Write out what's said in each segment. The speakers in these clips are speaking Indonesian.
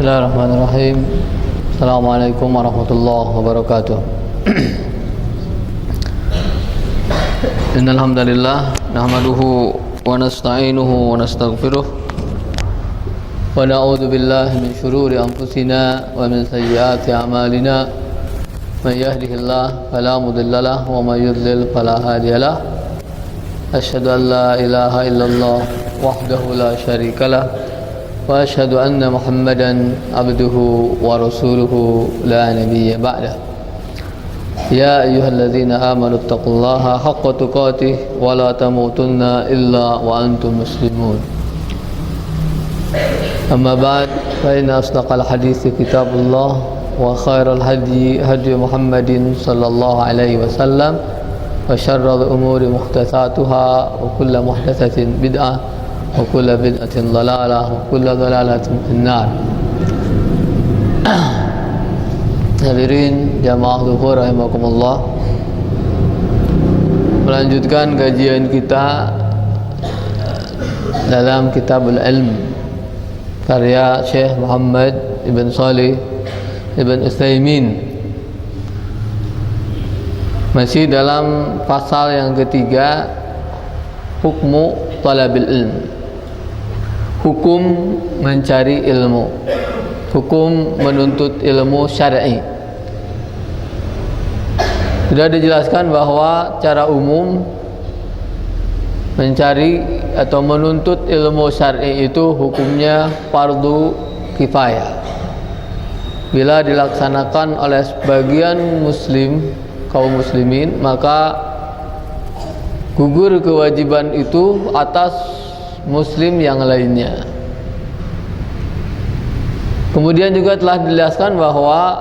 Bismillahirrahmanirrahim. Assalamualaikum warahmatullahi wabarakatuh. Innal hamdalillah nahmaduhu wa nasta'inuhu wa nastaghfiruh wa na'udzu billahi min shururi anfusina wa min sayyiati a'malina. Man yahdihillahu fala mudilla lahu wa man yudlil fala hadiya lahu. Asyhadu an la ilaha illallah wahdahu la syarika lahu wa asyhadu anna Muhammadan abduhu wa rasuluhu la nabiyya ba'dah. Ya ayyuhalladzina amanu taqullaha haqqa tuqatih wa la tamutunna illa wa antum muslimun. Amma ba'd, fa inna asdaqal hadithi kitabullah wa khairal hadi hadi Muhammadin sallallahu alaihi wasallam wa syarrul umuri muhdatsatuha wa kullu muhdatsatin bid'ah wa kullu bid'atin dhalalah wa kullu dhalalatin finnar. Hadirin jamaah zuhur rahimakumullah, melanjutkan kajian kita dalam Kitabul Ilm karya Syekh Muhammad Ibn Shalih Ibn Utsaimin. Masih dalam pasal yang ketiga, hukmu talabil ilm, hukum mencari ilmu, hukum menuntut ilmu syar'i. Sudah dijelaskan bahwa secara umum mencari atau menuntut ilmu syar'i itu hukumnya fardu kifayah. Bila dilaksanakan oleh sebagian muslim, kaum muslimin, maka gugur kewajiban itu atas muslim yang lainnya. Kemudian juga telah dijelaskan bahwa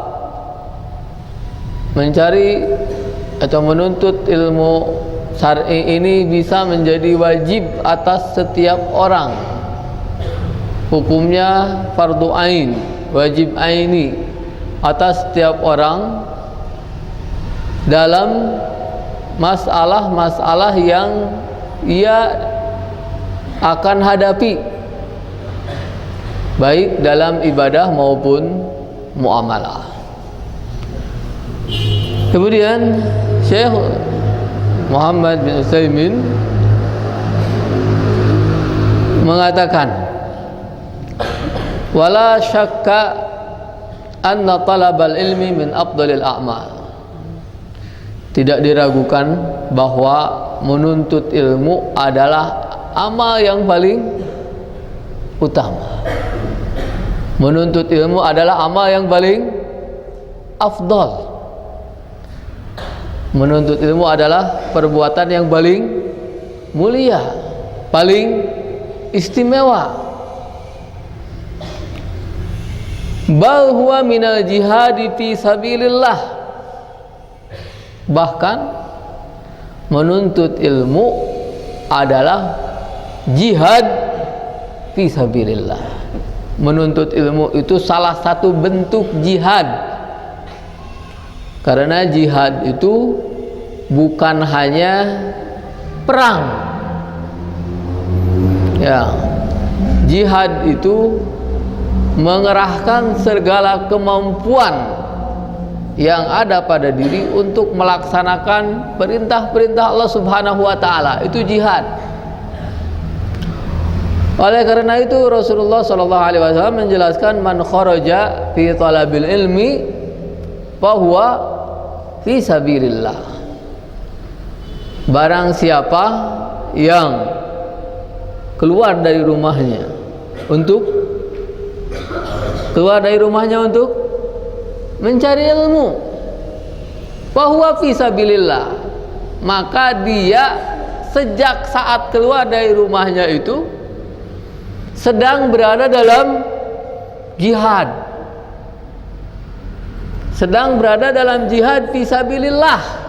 mencari atau menuntut ilmu syar'i ini bisa menjadi wajib atas setiap orang. Hukumnya fardu ain, wajib aini atas setiap orang dalam masalah-masalah yang ia akan hadapi, baik dalam ibadah maupun muamalah. Kemudian Syekh Muhammad bin Utsaimin mengatakan, wala syakka anna talabal ilmi min afdalil a'mal. Tidak diragukan bahwa menuntut ilmu adalah amal yang paling utama. Menuntut ilmu adalah amal yang paling afdal. Menuntut ilmu adalah perbuatan yang paling mulia, paling istimewa. Bal huwa minal jihadi fi sabilillah. Bahkan menuntut ilmu adalah jihad fi sabilillah. Menuntut ilmu itu salah satu bentuk jihad. Karena jihad itu bukan hanya perang. Ya. Jihad itu mengerahkan segala kemampuan yang ada pada diri untuk melaksanakan perintah-perintah Allah Subhanahu wa taala. Itu jihad. Oleh karena itu Rasulullah sallallahu alaihi wasallam menjelaskan, man kharaja fi talabil ilmi fa huwa fi sabilillah. Barang siapa yang keluar dari rumahnya untuk mencari ilmu, bahwa fisabilillah, maka dia sejak saat keluar dari rumahnya itu sedang berada dalam jihad, sedang berada dalam jihad fisabilillah.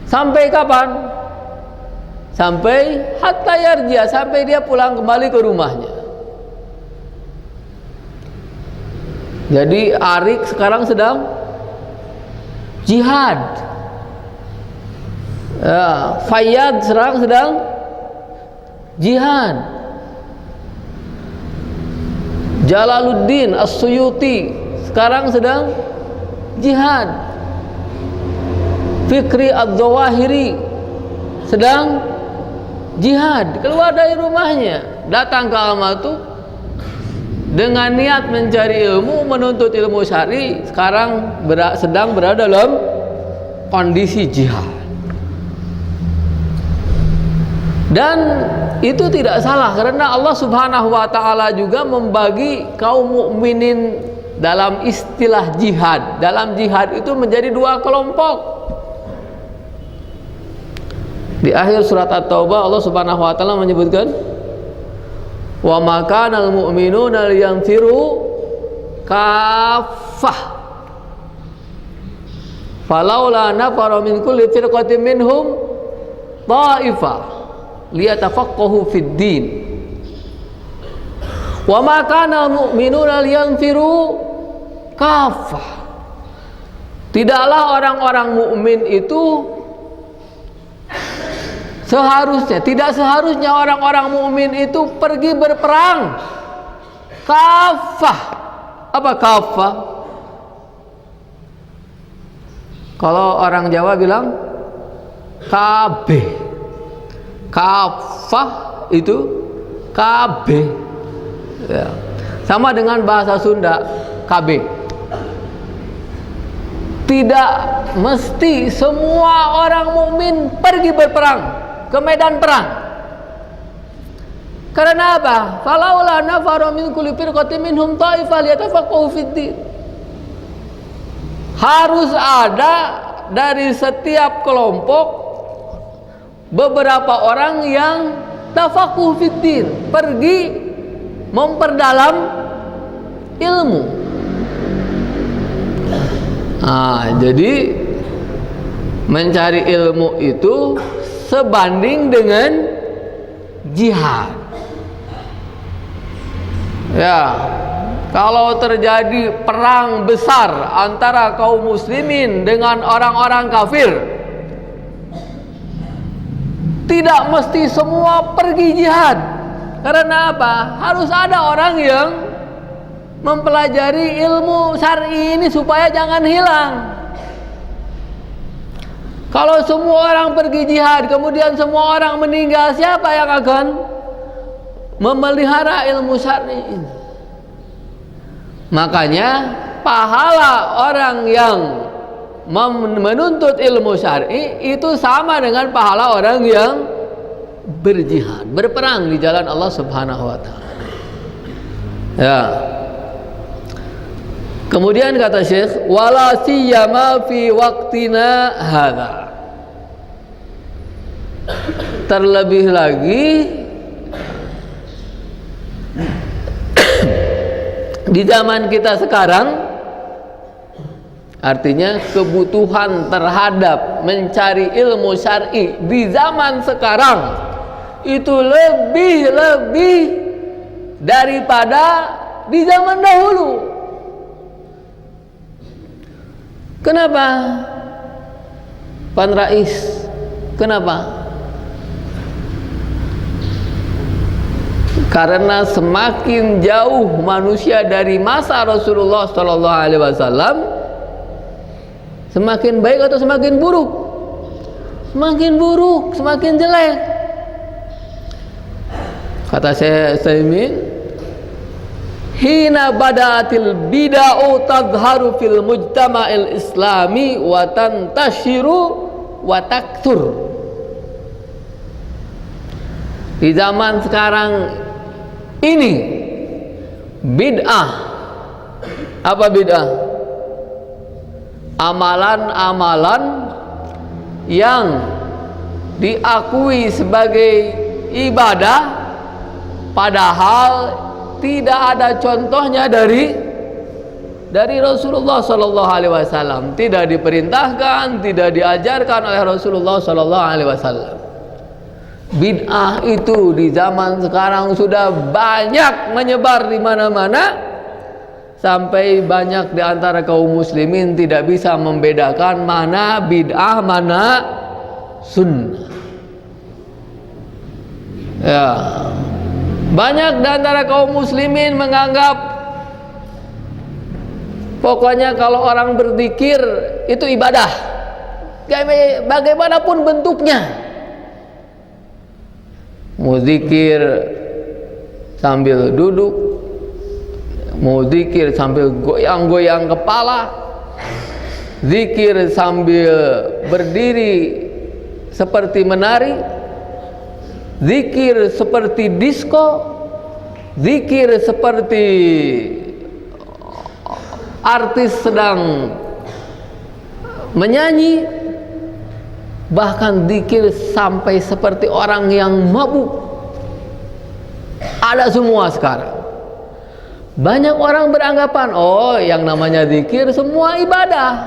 Sampai kapan? Sampai hatta yarji'a, sampai dia pulang kembali ke rumahnya. Jadi Arik sekarang sedang jihad, Fayyad sekarang sedang jihad. Jalaluddin As-Suyuti sekarang sedang jihad. Fikri Adz-Dzawahiri sedang jihad, keluar dari rumahnya, datang ke Al-Maktub dengan niat mencari ilmu, menuntut ilmu syar'i. Sekarang sedang berada dalam kondisi jihad. Dan itu tidak salah, karena Allah Subhanahu wa taala juga membagi kaum mukminin dalam istilah jihad. Dalam jihad itu menjadi dua kelompok. Di akhir surat At-Taubah Allah Subhanahu wa taala menyebutkan, wa ma kana al-mu'minuna liyanfiru kaffah falaula nafara min kulli firqatin minhum ta'ifah liyatafaqahu fid din wa ma kana al-mu'minuna liyanfiru kaffah. Tidaklah orang-orang mukmin itu tidak seharusnya orang-orang mukmin itu pergi berperang kafah. Apa kafah? Kalau orang Jawa bilang KB. Kafah itu KB ya. Sama dengan bahasa Sunda KB. Tidak mesti semua orang mukmin pergi berperang ke medan perang. Karena apa? Falaula nafara min kulli firqatin minhum ta'ifah liyatafaqahu fid din. Harus ada dari setiap kelompok beberapa orang yang tafaqahu fid din, pergi memperdalam ilmu. Jadi mencari ilmu itu sebanding dengan jihad. Ya, kalau terjadi perang besar antara kaum muslimin dengan orang-orang kafir, tidak mesti semua pergi jihad. Karena apa? Harus ada orang yang mempelajari ilmu syar'i ini supaya jangan hilang. Kalau semua orang pergi jihad, kemudian semua orang meninggal, siapa yang akan memelihara ilmu syar'i ini? Makanya pahala orang yang menuntut ilmu syar'i itu sama dengan pahala orang yang berjihad, berperang di jalan Allah Subhanahu wa taala. Ya. Kemudian kata Syekh, wala siyama fi waqtina hadza. Terlebih lagi di zaman kita sekarang, artinya kebutuhan terhadap mencari ilmu syar'i di zaman sekarang itu lebih daripada di zaman dahulu. Kenapa? Pan Rais, kenapa? Karena semakin jauh manusia dari masa Rasulullah Sallallahu Alaihi Wasallam, semakin baik atau semakin buruk? Semakin buruk, semakin jelek. Kata saya Saimin, hina bada'atil bid'ah tadhharu fil mujtama'il islami wa tantashiru wa takthur. Di zaman sekarang ini bid'ah. Apa bid'ah? Amalan-amalan yang diakui sebagai ibadah padahal tidak ada contohnya dari Rasulullah Sallallahu Alaihi Wasallam, tidak diperintahkan, tidak diajarkan oleh Rasulullah Sallallahu Alaihi Wasallam. Bid'ah itu di zaman sekarang sudah banyak menyebar di mana-mana, sampai banyak di antara kaum muslimin tidak bisa membedakan mana bid'ah, mana sunnah. Ya, banyak di antara kaum muslimin menganggap Pokoknya kalau orang berzikir itu ibadah, bagaimanapun bentuknya. Mau zikir sambil duduk, mau zikir sambil goyang-goyang kepala, zikir sambil berdiri seperti menari, zikir seperti disko, zikir seperti artis sedang menyanyi, bahkan zikir sampai seperti orang yang mabuk. Ada semua sekarang. Banyak orang beranggapan, oh yang namanya zikir semua ibadah.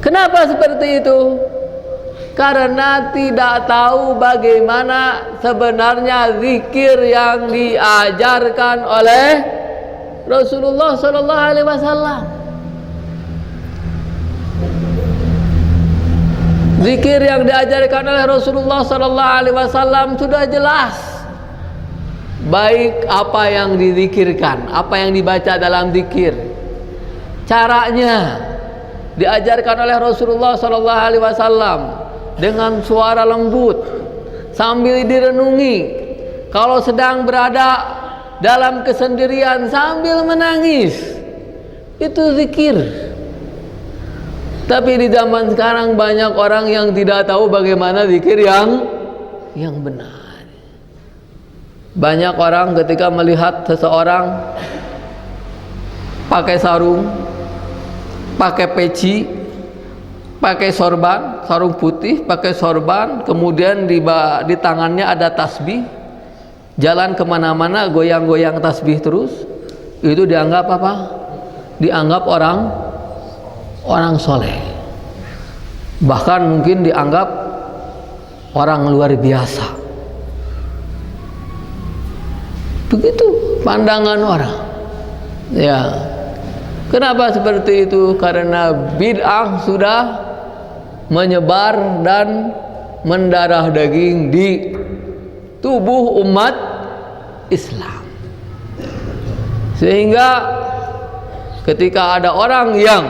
Kenapa seperti itu? Karena tidak tahu bagaimana sebenarnya zikir yang diajarkan oleh Rasulullah Sallallahu Alaihi Wasallam. Zikir yang diajarkan oleh Rasulullah Sallallahu Alaihi Wasallam sudah jelas. Baik apa yang dizikirkan, apa yang dibaca dalam zikir, caranya diajarkan oleh Rasulullah Sallallahu Alaihi Wasallam dengan suara lembut sambil direnungi. Kalau sedang berada dalam kesendirian sambil menangis, itu zikir. Tapi di zaman sekarang banyak orang yang tidak tahu bagaimana zikir yang benar. Banyak orang ketika melihat seseorang pakai sarung, pakai peci, pakai sorban, sarung putih, pakai sorban, kemudian di tangannya ada tasbih, jalan kemana-mana goyang-goyang tasbih terus, itu dianggap apa? Dianggap orang soleh, bahkan mungkin dianggap orang luar biasa. Begitu pandangan orang. Ya, kenapa seperti itu? Karena bid'ah sudah menyebar dan mendarah daging di tubuh umat Islam, sehingga ketika ada orang yang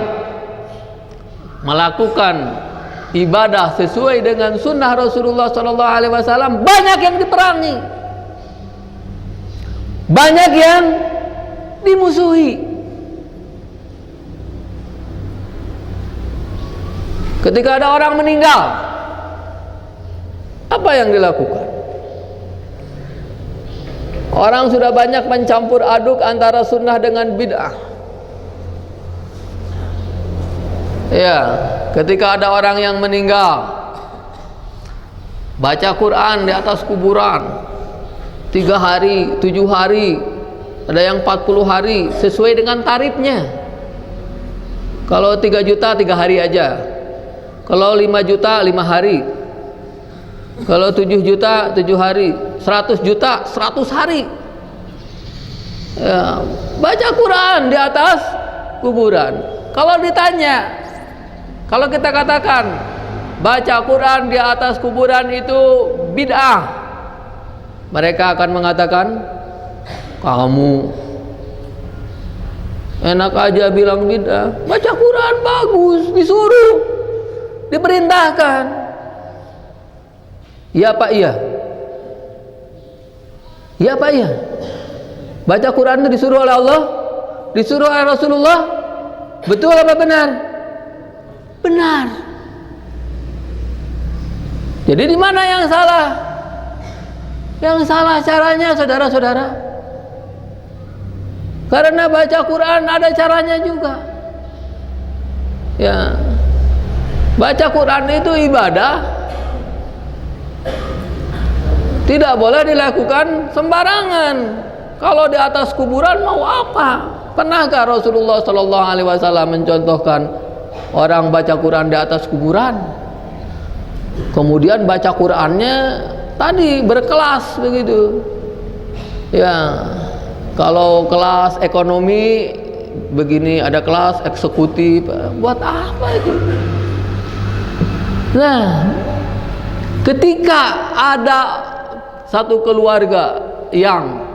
melakukan ibadah sesuai dengan sunnah Rasulullah Sallallahu Alaihi Wasallam, banyak yang diperangi, banyak yang dimusuhi. Ketika ada orang meninggal, apa yang dilakukan? Orang sudah banyak mencampur aduk antara sunnah dengan bid'ah. Ya, ketika ada orang yang meninggal, baca Quran di atas kuburan 3 hari, 7 hari, ada yang 40 hari, sesuai dengan tarifnya. Kalau 3 juta 3 hari aja, kalau 5 juta 5 hari, kalau 7 juta 7 hari, 100 juta 100 hari. Ya, baca Quran di atas kuburan. Kalau ditanya, kalau kita katakan baca Quran di atas kuburan itu bid'ah, mereka akan mengatakan, kamu enak aja bilang bid'ah. Baca Quran bagus, disuruh, diperintahkan. Ya Pak, iya. Ya Pak, iya. Baca Quran itu disuruh oleh Allah, disuruh oleh Rasulullah. Betul apa benar? Benar. Jadi di mana yang salah? Yang salah caranya, saudara-saudara. Karena baca Quran ada caranya juga. Ya. Baca Quran itu ibadah. Tidak boleh dilakukan sembarangan. Kalau di atas kuburan mau apa? Pernahkah Rasulullah Sallallahu Alaihi Wasallam mencontohkan orang baca Quran di atas kuburan? Kemudian baca Qurannya tadi berkelas begitu. Ya, kalau kelas ekonomi begini, ada kelas eksekutif, buat apa itu? Nah, ketika ada satu keluarga yang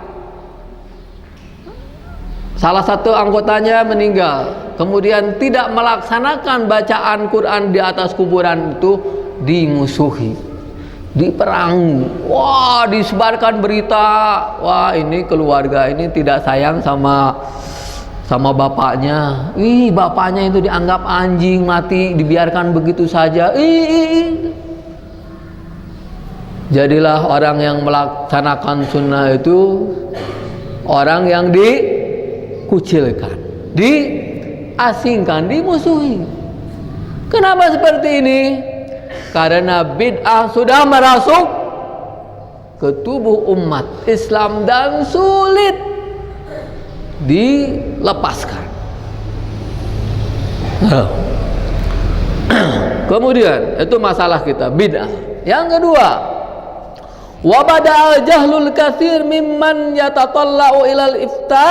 salah satu anggotanya meninggal, kemudian tidak melaksanakan bacaan Quran di atas kuburan itu, dimusuhi, diperangi. Wah, disebarkan berita, wah ini keluarga ini tidak sayang sama bapaknya. Bapaknya itu dianggap anjing mati, dibiarkan begitu saja. Jadilah orang yang melaksanakan sunnah itu orang yang dikucilkan, diasingkan, dimusuhi. Kenapa seperti ini? Karena bid'ah sudah merasuk ke tubuh umat Islam dan sulit dilepaskan. Kemudian itu masalah kita, bid'ah. Yang kedua, wa bada'al jahlul katsir mimman yatatalla'u ilal ifta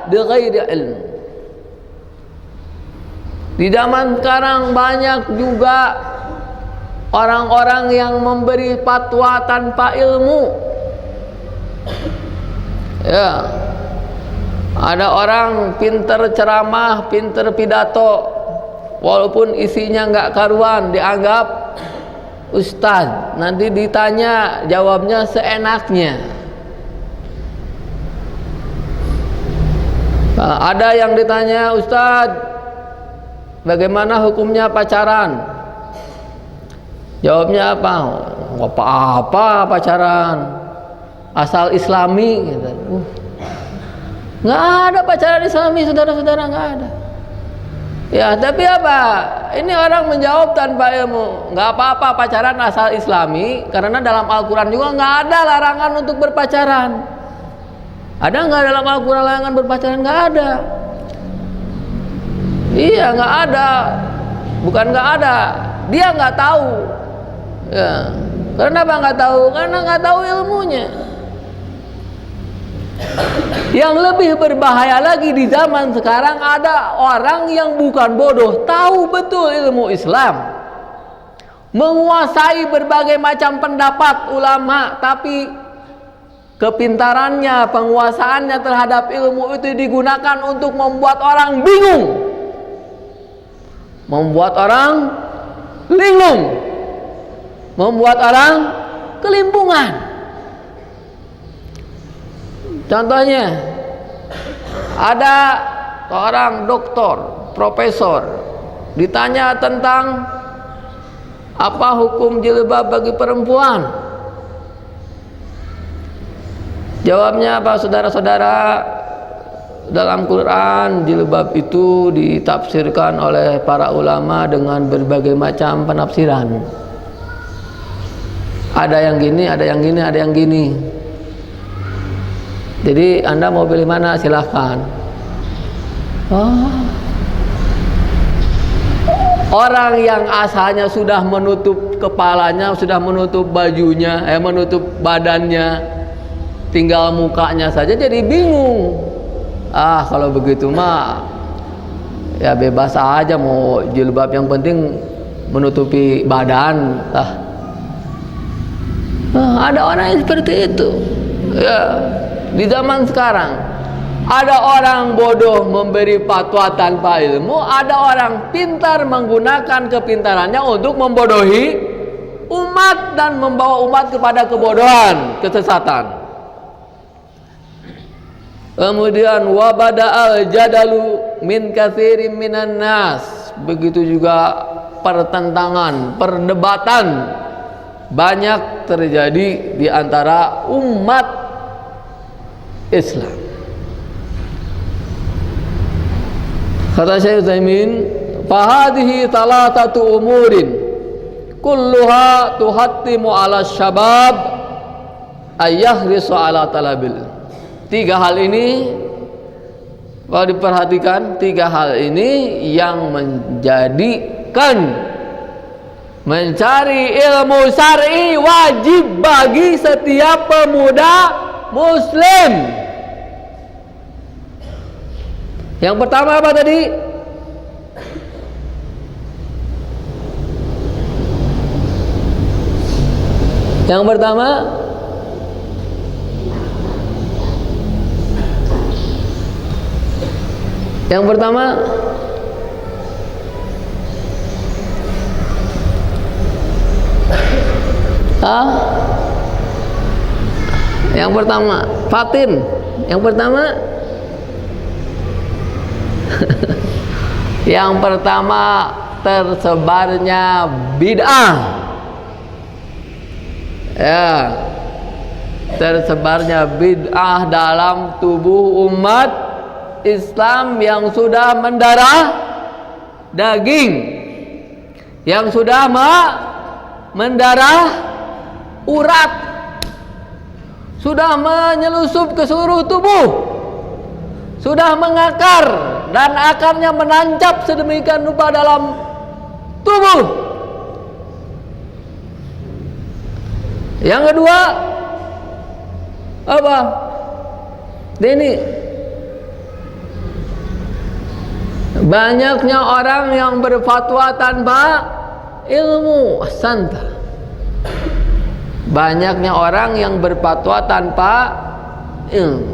bighairi ilm. Di zaman sekarang banyak juga orang-orang yang memberi fatwa tanpa ilmu. Ya, ada orang pinter ceramah, pinter pidato, walaupun isinya nggak karuan, dianggap ustaz. Nanti ditanya, jawabnya seenaknya. Ada yang ditanya, ustaz, bagaimana hukumnya pacaran? Jawabnya apa? Nggak apa-apa pacaran, asal islami. Gitu. Nggak ada pacaran islami, saudara-saudara, nggak ada. Ya, tapi apa? Ini orang menjawab tanpa ilmu. Nggak apa-apa pacaran asal islami, karena dalam Al-Quran juga nggak ada larangan untuk berpacaran. Ada nggak dalam Al-Quran larangan berpacaran? Nggak ada. Iya, nggak ada. Bukan nggak ada, dia nggak tahu. Ya, kenapa nggak tahu? Karena nggak tahu ilmunya. Yang lebih berbahaya lagi di zaman sekarang, ada orang yang bukan bodoh, tahu betul ilmu Islam, menguasai berbagai macam pendapat ulama, tapi kepintarannya, penguasaannya terhadap ilmu itu digunakan untuk membuat orang bingung, membuat orang linglung, membuat orang kelimpungan. Contohnya, ada seorang doktor, profesor, ditanya tentang apa hukum jilbab bagi perempuan. Jawabnya apa, saudara-saudara? Dalam Quran, jilbab itu ditafsirkan oleh para ulama dengan berbagai macam penafsiran. Ada yang gini, ada yang gini, ada yang gini. Jadi Anda mau pilih mana, silahkan. Orang yang asalnya sudah menutup kepalanya, sudah menutup bajunya, menutup badannya, tinggal mukanya saja jadi bingung. Kalau begitu mah ya bebas aja, mau jilbab, yang penting menutupi badan. Ada orang yang seperti itu. Ya. Di zaman sekarang ada orang bodoh memberi fatwa tanpa ilmu, ada orang pintar menggunakan kepintarannya untuk membodohi umat dan membawa umat kepada kebodohan, kesesatan. Kemudian wabada'al jadalu min katsirin minan nas, begitu juga pertentangan, perdebatan banyak terjadi di antara umat Islam. Kata Syekh Utsaimin, fahadihi thalathatu umurin kulluha tuhattimu ala syabab ayyahrisu ala talabil. Tiga hal ini, kalau diperhatikan, tiga hal ini yang menjadikan mencari ilmu syar'i wajib bagi setiap pemuda Muslim. Yang pertama apa tadi? Yang pertama Yang pertama, yang pertama Fatin. Yang pertama yang pertama tersebarnya bid'ah. Ya, tersebarnya bid'ah dalam tubuh umat Islam yang sudah mendarah daging, yang sudah mendarah urat, sudah menyelusup ke seluruh tubuh, sudah mengakar dan akarnya menancap sedemikian rupa dalam tubuh. Yang kedua apa? Ini banyaknya orang yang berfatwa tanpa ilmu. Santa. Banyaknya orang yang berfatwa tanpa ilmu.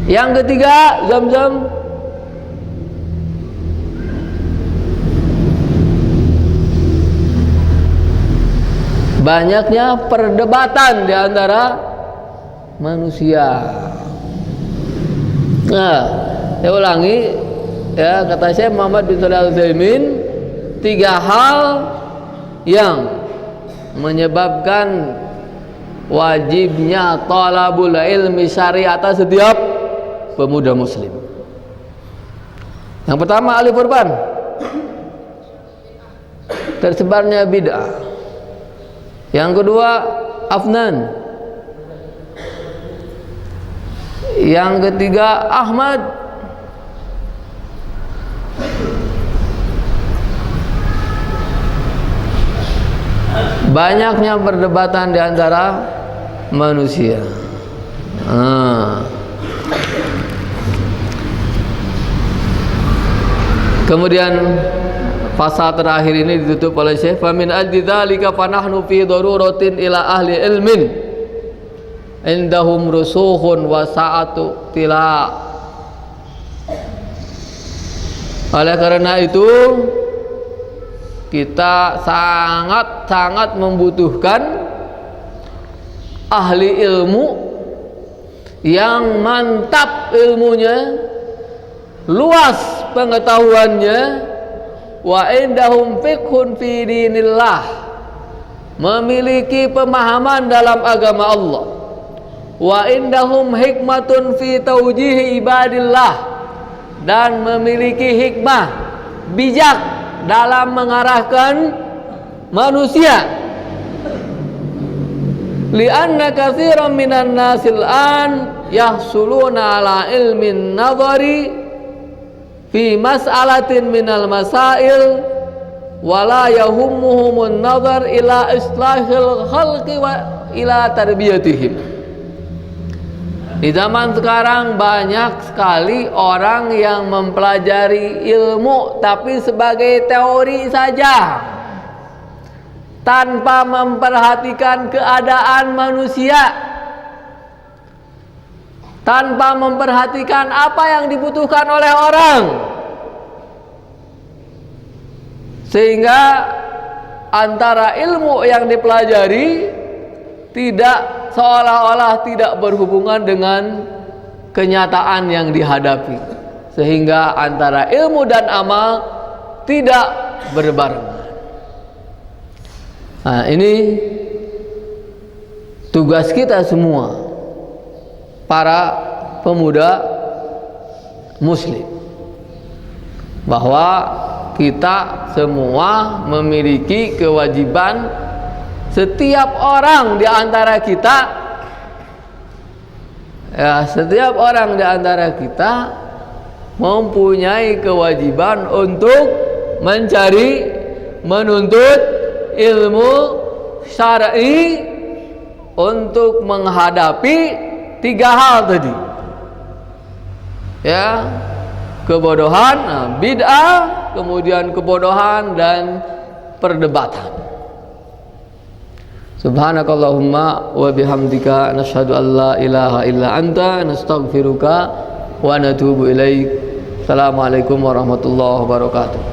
Yang ketiga, Zam-Zam. Banyaknya perdebatan di antara manusia. Nah, saya ulangi, ya, kata saya Muhammad bin Shalih Al-Utsaimin, 3 hal yang menyebabkan wajibnya talabul ilmi syar'i atas setiap pemuda muslim. Yang pertama, alif urban, tersebarnya bid'ah. Yang kedua, afnan. Yang ketiga, Ahmad. Banyaknya perdebatan di antara manusia. Kemudian pasal terakhir ini ditutup oleh Syekh, famin ajli dzalika fanahnu fi daruratin ila ahli ilmin indahum rusuhun wa sa'atu tila. Oleh karena itu kita sangat membutuhkan ahli ilmu yang mantap ilmunya, luas pengetahuannya, wa indahum fiqhun fi dinillah, memiliki pemahaman dalam agama Allah, wa indahum hikmatun fi taujihi ibadillah, dan memiliki hikmah bijak dalam mengarahkan manusia. Lianna katsiran minan nasil an yahsuluna ala ilmin nadhari fi mas'alatin minal masail wala yahummuhumun nazar ila islahil khalqi wa ila tarbiyatihim. Di zaman sekarang banyak sekali orang yang mempelajari ilmu tapi sebagai teori saja, tanpa memperhatikan keadaan manusia, tanpa memperhatikan apa yang dibutuhkan oleh orang, sehingga antara ilmu yang dipelajari tidak, seolah-olah tidak berhubungan dengan kenyataan yang dihadapi, sehingga antara ilmu dan amal tidak berbarengan. Nah, ini tugas kita semua, para pemuda muslim, bahwa kita semua memiliki kewajiban, setiap orang di antara kita, ya, setiap orang di antara kita mempunyai kewajiban untuk mencari, menuntut ilmu syar'i untuk menghadapi 3 hal tadi, ya, kebodohan, bid'ah, kemudian kebodohan dan perdebatan. Subhanakallahumma wa bihamdika nashhadu an la ilaha illa anta nastaghfiruka wa natubu ilaik. Assalamualaikum warahmatullahi wabarakatuh.